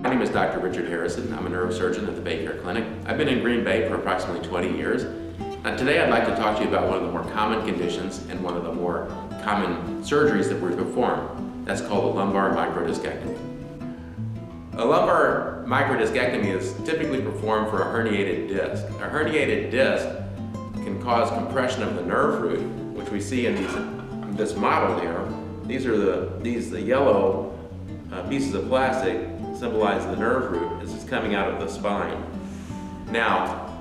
My name is Dr. Richard Harrison. I'm a neurosurgeon at the BayCare Clinic. I've been in Green Bay for approximately 20 years. Today I'd like to talk to you about one of the more common conditions and one of the more common surgeries that we perform. That's called a lumbar microdiscectomy. A lumbar microdiscectomy is typically performed for a herniated disc. A herniated disc can cause compression of the nerve root, which we see in this model here. These are the yellow pieces of plastic symbolize the nerve root as it's coming out of the spine. Now,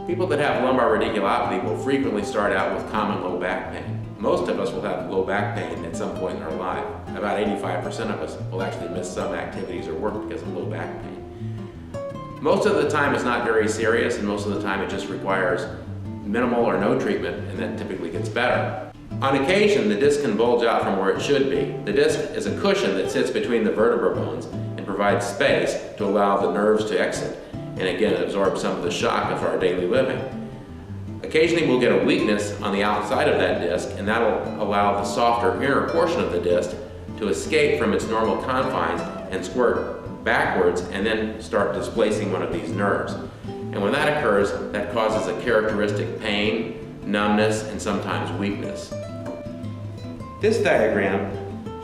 people that have lumbar radiculopathy will frequently start out with common low back pain. Most of us will have low back pain at some point in our life. About 85% of us will actually miss some activities or work because of low back pain. Most of the time it's not very serious, and most of the time it just requires minimal or no treatment, and then typically gets better. On occasion, the disc can bulge out from where it should be. The disc is a cushion that sits between the vertebra bones and provides space to allow the nerves to exit, and again absorb some of the shock of our daily living. Occasionally we'll get a weakness on the outside of that disc, and that'll allow the softer inner portion of the disc to escape from its normal confines and squirt backwards and then start displacing one of these nerves. And when that occurs, that causes a characteristic pain, numbness, and sometimes weakness. This diagram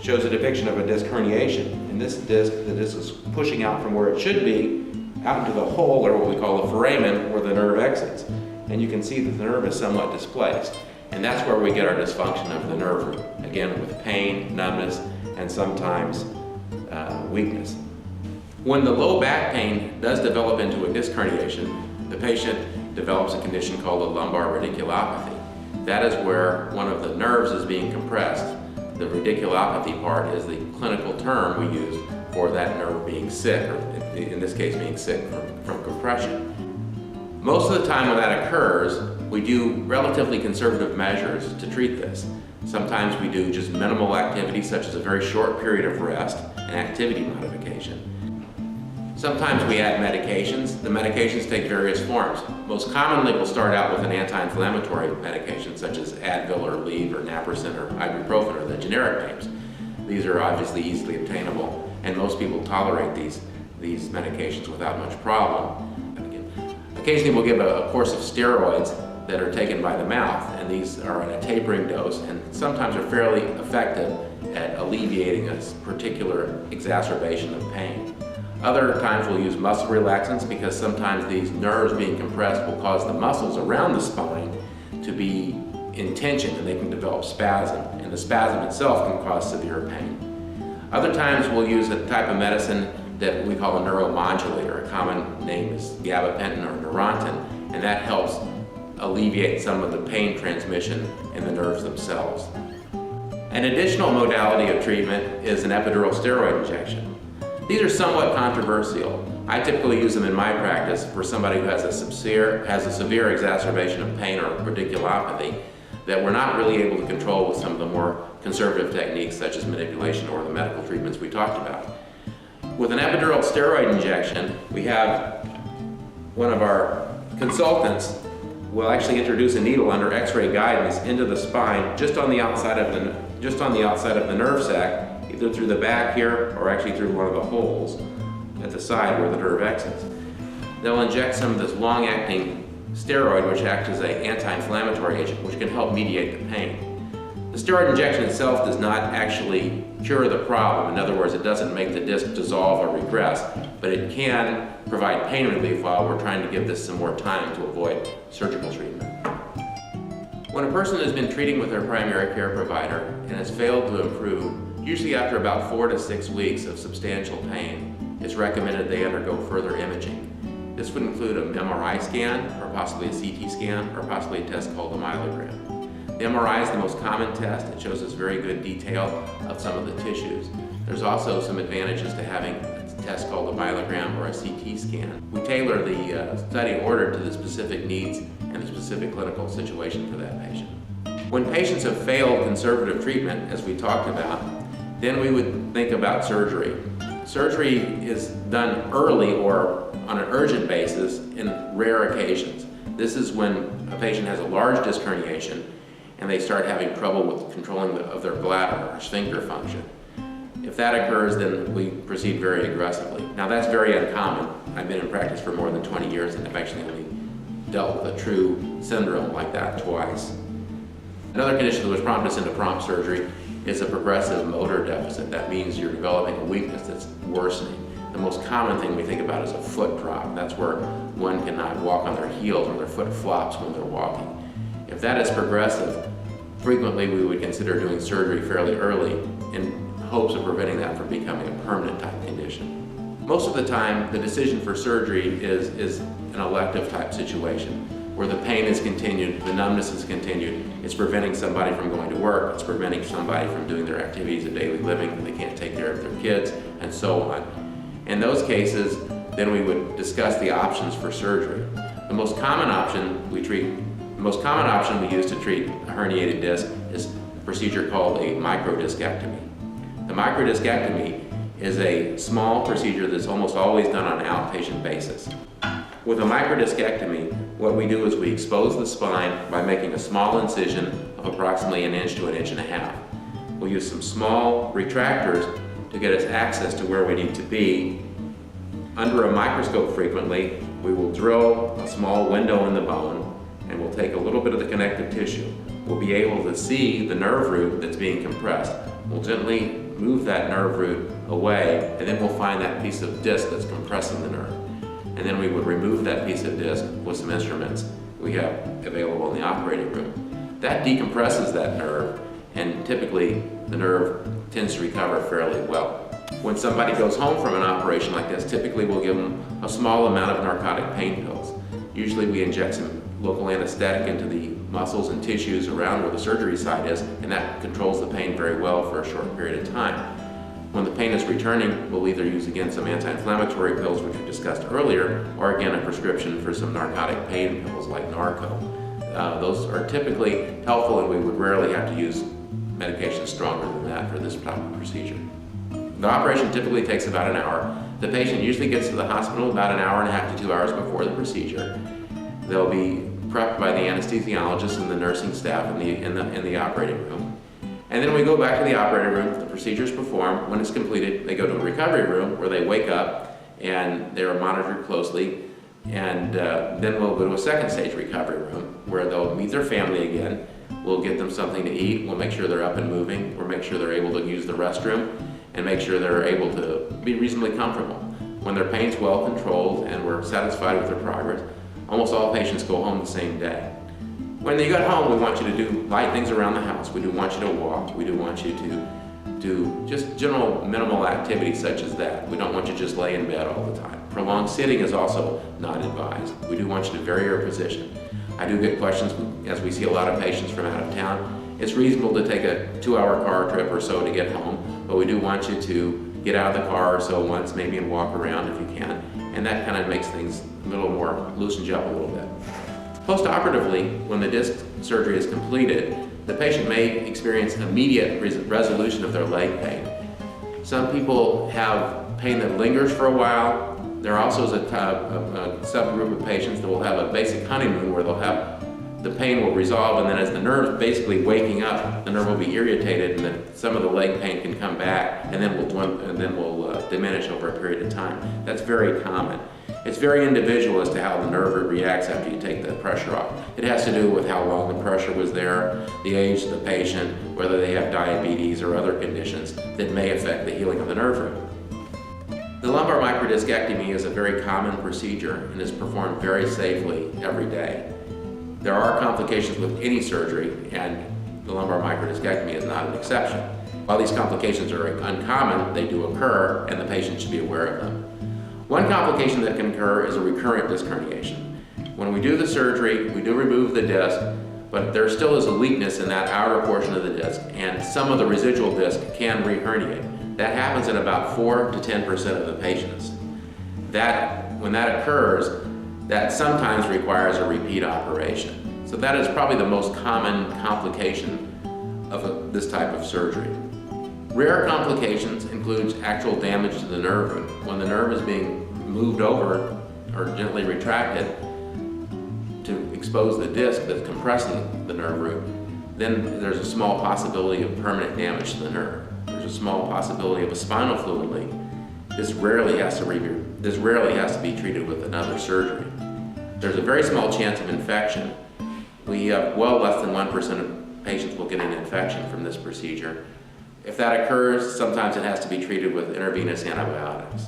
shows a depiction of a disc herniation. In this disc, the disc is pushing out from where it should be, out into the hole, or what we call the foramen, where the nerve exits. And you can see that the nerve is somewhat displaced. And that's where we get our dysfunction of the nerve root. Again, with pain, numbness, and sometimes weakness. When the low back pain does develop into a disc herniation, the patient develops a condition called a lumbar radiculopathy. That is where one of the nerves is being compressed. The radiculopathy part is the clinical term we use for that nerve being sick, or in this case being sick from compression. Most of the time when that occurs, we do relatively conservative measures to treat this. Sometimes we do just minimal activity, such as a very short period of rest and activity modification. Sometimes we add medications. The medications take various forms. Most commonly we'll start out with an anti-inflammatory medication such as Advil or Aleve or Naproxen or ibuprofen, or the generic names. These are obviously easily obtainable, and most people tolerate these medications without much problem. Occasionally we'll give a course of steroids that are taken by the mouth, and these are at a tapering dose and sometimes are fairly effective at alleviating a particular exacerbation of pain. Other times we'll use muscle relaxants, because sometimes these nerves being compressed will cause the muscles around the spine to be in tension, and they can develop spasm, and the spasm itself can cause severe pain. Other times we'll use a type of medicine that we call a neuromodulator. A common name is gabapentin or Neurontin, and that helps alleviate some of the pain transmission in the nerves themselves. An additional modality of treatment is an epidural steroid injection. These are somewhat controversial. I typically use them in my practice for somebody who has a severe exacerbation of pain or radiculopathy that we're not really able to control with some of the more conservative techniques such as manipulation or the medical treatments we talked about. With an epidural steroid injection, we have one of our consultants will actually introduce a needle under X-ray guidance into the spine just on the outside of the nerve sac, either through the back here or actually through one of the holes at the side where the nerve exits. They'll inject some of this long-acting steroid, which acts as an anti-inflammatory agent, which can help mediate the pain. The steroid injection itself does not actually cure the problem. In other words, it doesn't make the disc dissolve or regress, but it can provide pain relief while we're trying to give this some more time to avoid surgical treatment. When a person has been treating with their primary care provider and has failed to improve, usually after about 4 to 6 weeks of substantial pain, it's recommended they undergo further imaging. This would include an MRI scan, or possibly a CT scan, or possibly a test called a myelogram. The MRI is the most common test. It shows us very good detail of some of the tissues. There's also some advantages to having a test called a myelogram or a CT scan. We tailor the study order to the specific needs and the specific clinical situation for that patient. When patients have failed conservative treatment, as we talked about, then we would think about surgery. Surgery is done early or on an urgent basis in rare occasions. This is when a patient has a large disc herniation and they start having trouble with controlling of their bladder or sphincter function. If that occurs, then we proceed very aggressively. Now that's very uncommon. I've been in practice for more than 20 years and I've actually only dealt with a true syndrome like that twice. Another condition that was prompted us into prompt surgery is a progressive motor deficit. That means you're developing a weakness that's worsening. The most common thing we think about is a foot drop. That's where one cannot walk on their heels or their foot flops when they're walking. If that is progressive, frequently we would consider doing surgery fairly early in hopes of preventing that from becoming a permanent type condition. Most of the time, the decision for surgery is an elective type situation where the pain is continued, the numbness is continued, it's preventing somebody from going to work, it's preventing somebody from doing their activities of daily living, they can't take care of their kids, and so on. In those cases, then we would discuss the options for surgery. The most common option we use to treat a herniated disc is a procedure called a microdiscectomy. The microdiscectomy is a small procedure that's almost always done on an outpatient basis. With a microdiscectomy, what we do is we expose the spine by making a small incision of approximately 1 inch to 1.5 inches. We'll use some small retractors to get us access to where we need to be. Under a microscope frequently, we will drill a small window in the bone and we'll take a little bit of the connective tissue. We'll be able to see the nerve root that's being compressed. We'll gently move that nerve root away and then we'll find that piece of disc that's compressing the nerve. And then we would remove that piece of disc with some instruments we have available in the operating room. That decompresses that nerve, and typically the nerve tends to recover fairly well. When somebody goes home from an operation like this, typically we'll give them a small amount of narcotic pain pills. Usually we inject some local anesthetic into the muscles and tissues around where the surgery site is, and that controls the pain very well for a short period of time. When the pain is returning, we'll either use again some anti-inflammatory pills, which we discussed earlier, or again a prescription for some narcotic pain pills like Narco. Those are typically helpful, and we would rarely have to use medication stronger than that for this type of procedure. The operation typically takes about an hour. The patient usually gets to the hospital about 1.5 hours to 2 hours before the procedure. They'll be prepped by the anesthesiologist and the nursing staff in the operating room. And then we go back to the operating room, the procedure is performed. When it's completed, they go to a recovery room where they wake up and they're monitored closely. And then we'll go to a second stage recovery room where they'll meet their family again. We'll get them something to eat. We'll make sure they're up and moving. We'll make sure they're able to use the restroom and make sure they're able to be reasonably comfortable. When their pain's well controlled and we're satisfied with their progress, almost all patients go home the same day. When you get home, we want you to do light things around the house. We do want you to walk. We do want you to do just general minimal activities such as that. We don't want you to just lay in bed all the time. Prolonged sitting is also not advised. We do want you to vary your position. I do get questions as we see a lot of patients from out of town. It's reasonable to take a 2-hour car trip or so to get home, but we do want you to get out of the car or so once maybe and walk around if you can. And that kind of makes things a little more, loosens you up a little bit. Post-operatively, when the disc surgery is completed, the patient may experience immediate resolution of their leg pain. Some people have pain that lingers for a while. There also is a subgroup of patients that will have a basic honeymoon where they'll have the pain will resolve, and then as the nerve's basically waking up, the nerve will be irritated, and then some of the leg pain can come back, and then will diminish over a period of time. That's very common. It's very individual as to how the nerve reacts after you take the pressure off. It has to do with how long the pressure was there, the age of the patient, whether they have diabetes or other conditions that may affect the healing of the nerve root. The lumbar microdiscectomy is a very common procedure and is performed very safely every day. There are complications with any surgery, and the lumbar microdiscectomy is not an exception. While these complications are uncommon, they do occur, and the patient should be aware of them. One complication that can occur is a recurrent disc herniation. When we do the surgery, we do remove the disc, but there still is a weakness in that outer portion of the disc, and some of the residual disc can re-herniate. That happens in about 4 to 10% of the patients. When that occurs, that sometimes requires a repeat operation. So that is probably the most common complication of this type of surgery. Rare complications include actual damage to the nerve root. When the nerve is being moved over or gently retracted to expose the disc that's compressing the nerve root, then there's a small possibility of permanent damage to the nerve. There's there's a small possibility of a spinal fluid leak, this rarely has to be treated with another surgery. There's a very small chance of infection. We have well less than 1% of patients will get an infection from this procedure. If that occurs, sometimes it has to be treated with intravenous antibiotics.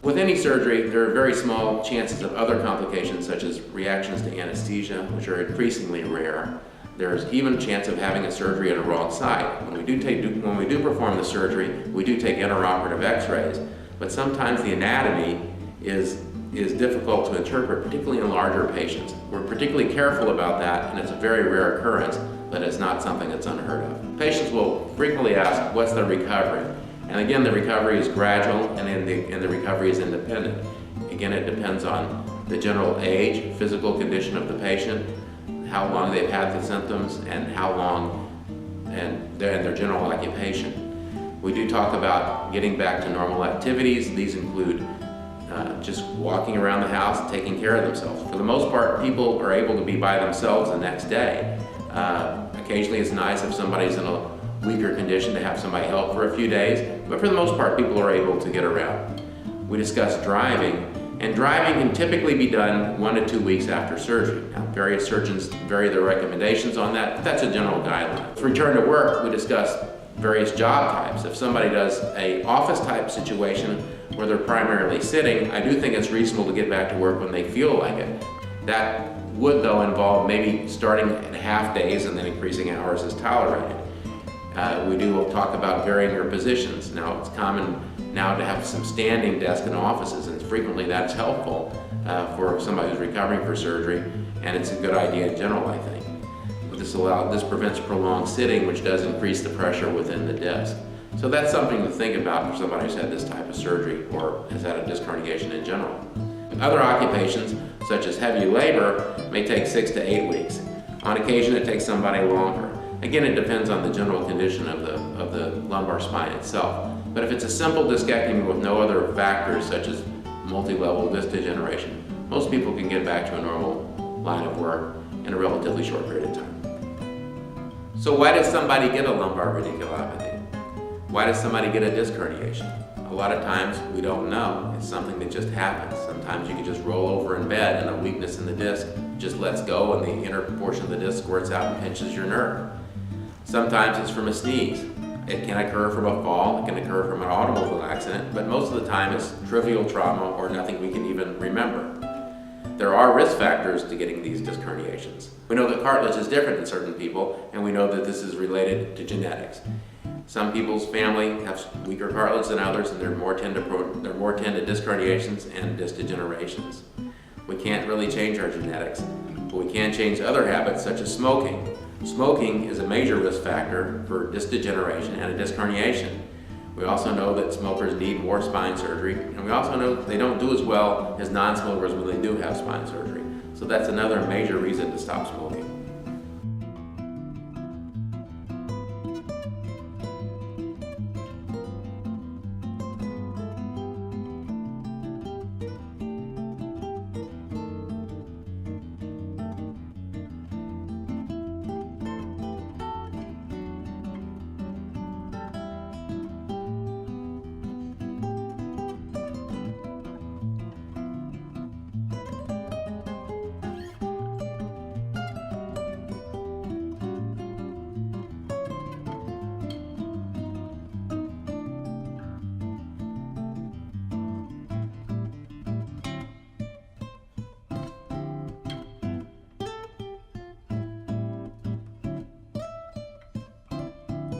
With any surgery, there are very small chances of other complications such as reactions to anesthesia, which are increasingly rare. There's even a chance of having a surgery at a wrong site. When we do perform the surgery, we do take intraoperative x-rays, but sometimes the anatomy is difficult to interpret, particularly in larger patients. We're particularly careful about that, and it's a very rare occurrence, but it's not something that's unheard of. Patients will frequently ask, what's the recovery? And again, the recovery is gradual, and the recovery is independent. Again, it depends on the general age, physical condition of the patient, how long they've had the symptoms, and how long, and their general occupation. We do talk about getting back to normal activities. These include just walking around the house, taking care of themselves. For the most part, people are able to be by themselves the next day. Occasionally it's nice if somebody's in a weaker condition to have somebody help for a few days, but for the most part, people are able to get around. We discussed driving, and driving can typically be done 1 to 2 weeks after surgery. Now, various surgeons vary their recommendations on that, but that's a general guideline. With return to work, we discussed various job types. If somebody does an office type situation where they're primarily sitting, I do think it's reasonable to get back to work when they feel like it. That would, though, involve maybe starting at half days and then increasing hours as tolerated. We do talk about varying your positions. Now, it's common now to have some standing desk in offices, and frequently that's helpful for somebody who's recovering for surgery, and it's a good idea in general, I think. This prevents prolonged sitting, which does increase the pressure within the disc. So that's something to think about for somebody who's had this type of surgery or has had a disc herniation in general. Other occupations, such as heavy labor, may take 6 to 8 weeks. On occasion, it takes somebody longer. Again, it depends on the general condition of the lumbar spine itself. But if it's a simple discectomy with no other factors, such as multi-level disc degeneration, most people can get back to a normal line of work in a relatively short period of time. So why does somebody get a lumbar radiculopathy? Why does somebody get a disc herniation? A lot of times we don't know. It's something that just happens. Sometimes you can just roll over in bed and a weakness in the disc just lets go and the inner portion of the disc squirts out and pinches your nerve. Sometimes it's from a sneeze. It can occur from a fall, it can occur from an automobile accident, but most of the time it's trivial trauma or nothing we can even remember. There are risk factors to getting these disc herniations. We know that cartilage is different in certain people, and we know that this is related to genetics. Some people's family have weaker cartilage than others, and they're more tend to disc herniations and disc degenerations. We can't really change our genetics, but we can change other habits such as smoking. Smoking is a major risk factor for disc degeneration and a disc herniation. We also know that smokers need more spine surgery, and we also know that they don't do as well as non-smokers when they do have spine surgery. So that's another major reason to stop smoking.